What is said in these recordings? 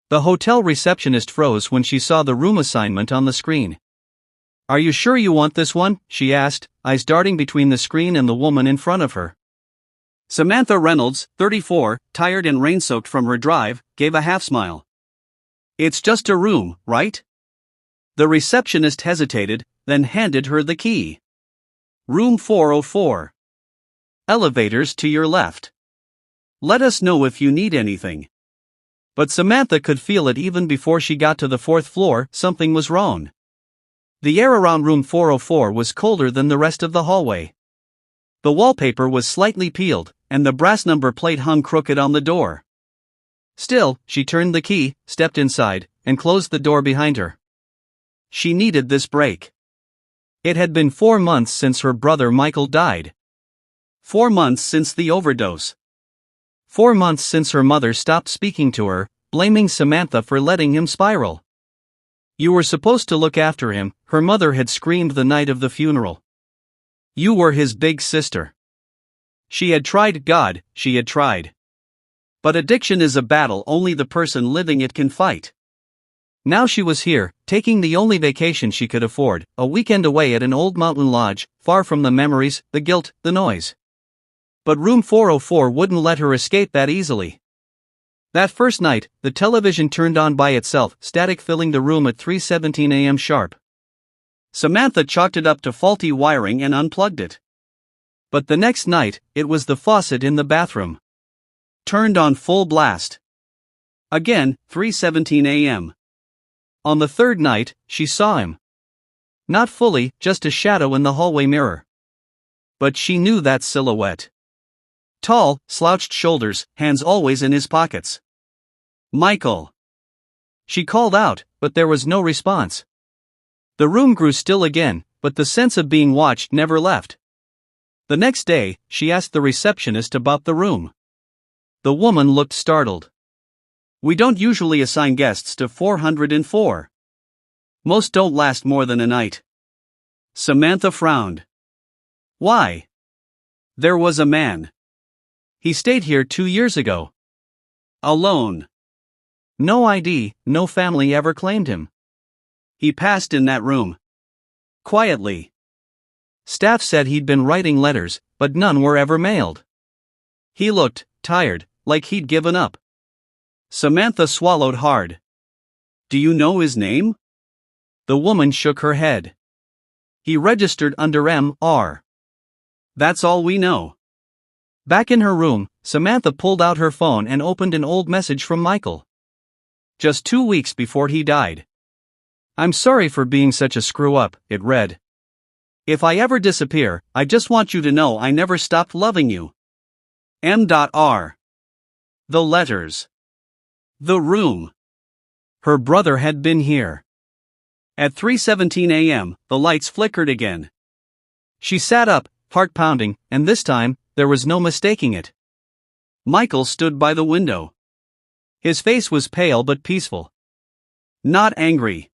The hotel receptionist froze when she saw the room assignment on the screen. "Are you sure you want this one?" she asked, eyes darting between the screen and the woman in front of her. Samantha Reynolds, 34, tired and rain-soaked from her drive, gave a half-smile. "It's just a room, right?" The receptionist hesitated, then handed her the key. "Room 404. Elevators to your left. Let us know if you need anything." But Samantha could feel it even before she got to the 4th floor. Something was wrong. The air around room 404 was colder than the rest of the hallway. The wallpaper was slightly peeled, and the brass number plate hung crooked on the door. Still, she turned the key, stepped inside, and closed the door behind her. She needed this break. It had been 4 months since her brother Michael died. 4 months since the overdose. 4 months since her mother stopped speaking to her, blaming Samantha for letting him spiral. "You were supposed to look after him," her mother had screamed the night of the funeral. "You were his big sister." She had tried, God, she had tried. But addiction is a battle only the person living it can fight. Now she was here, taking the only vacation she could afford, a weekend away at an old mountain lodge, far from the memories, the guilt, the noise. But room 404 wouldn't let her escape that easily. That first night, the television turned on by itself, static filling the room at 3:17 a.m. sharp. Samantha chalked it up to faulty wiring and unplugged it. But the next night, it was the faucet in the bathroom. Turned on full blast. Again, 3:17 a.m. On the third night, she saw him. Not fully, just a shadow in the hallway mirror. But she knew that silhouette. Tall, slouched shoulders, hands always in his pockets. "Michael." She called out, but there was no response. The room grew still again, but the sense of being watched never left. The next day, she asked the receptionist about the room. The woman looked startled. "We don't usually assign guests to 404. Most don't last more than a night." Samantha frowned. "Why?" "There was a man. He stayed here 2 years ago. Alone. No ID, no family ever claimed him. He passed in that room. Quietly. Staff said he'd been writing letters, but none were ever mailed. He looked tired, like he'd given up." Samantha swallowed hard. "Do you know his name?" The woman shook her head. "He registered under M.R. That's all we know." Back in her room, Samantha pulled out her phone and opened an old message from Michael. Just 2 weeks before he died. "I'm sorry for being such a screw-up," it read. "If I ever disappear, I just want you to know I never stopped loving you. M.R. The letters. The room. Her brother had been here." At 3:17 a.m., the lights flickered again. She sat up, heart pounding, and this time, there was no mistaking it. Michael stood by the window. His face was pale but peaceful. Not angry.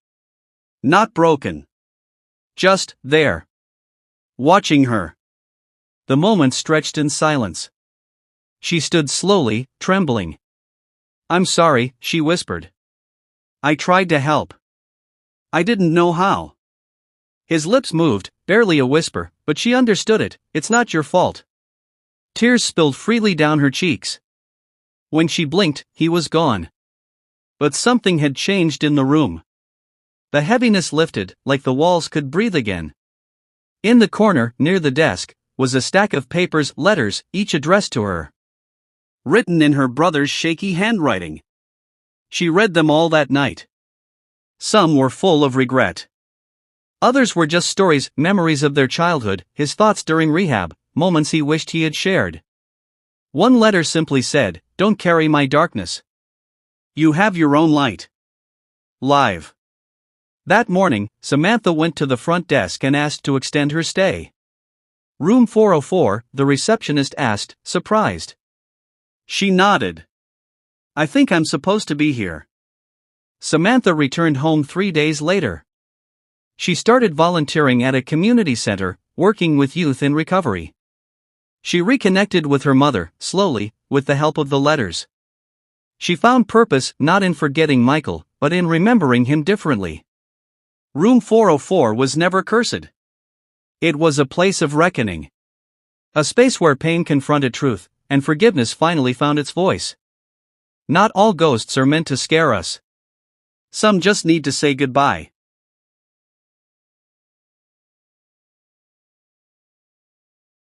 Not broken. Just there. Watching her. The moment stretched in silence. She stood slowly, trembling. "I'm sorry," she whispered. "I tried to help. I didn't know how." His lips moved, barely a whisper, but she understood it. "It's not your fault." Tears spilled freely down her cheeks. When she blinked, he was gone. But something had changed in the room. The heaviness lifted, like the walls could breathe again. In the corner, near the desk, was a stack of papers, letters, each addressed to her. Written in her brother's shaky handwriting. She read them all that night. Some were full of regret. Others were just stories, memories of their childhood, his thoughts during rehab, moments he wished he had shared. One letter simply said, "Don't carry my darkness. You have your own light." Live. That morning, Samantha went to the front desk and asked to extend her stay. "Room 404, the receptionist asked, surprised. She nodded. "I think I'm supposed to be here." Samantha returned home 3 days later. She started volunteering at a community center, working with youth in recovery. She reconnected with her mother, slowly, with the help of the letters. She found purpose not in forgetting Michael, but in remembering him differently. Room 404 was never cursed. It was a place of reckoning. A space where pain confronted truth, and forgiveness finally found its voice. Not all ghosts are meant to scare us. Some just need to say goodbye.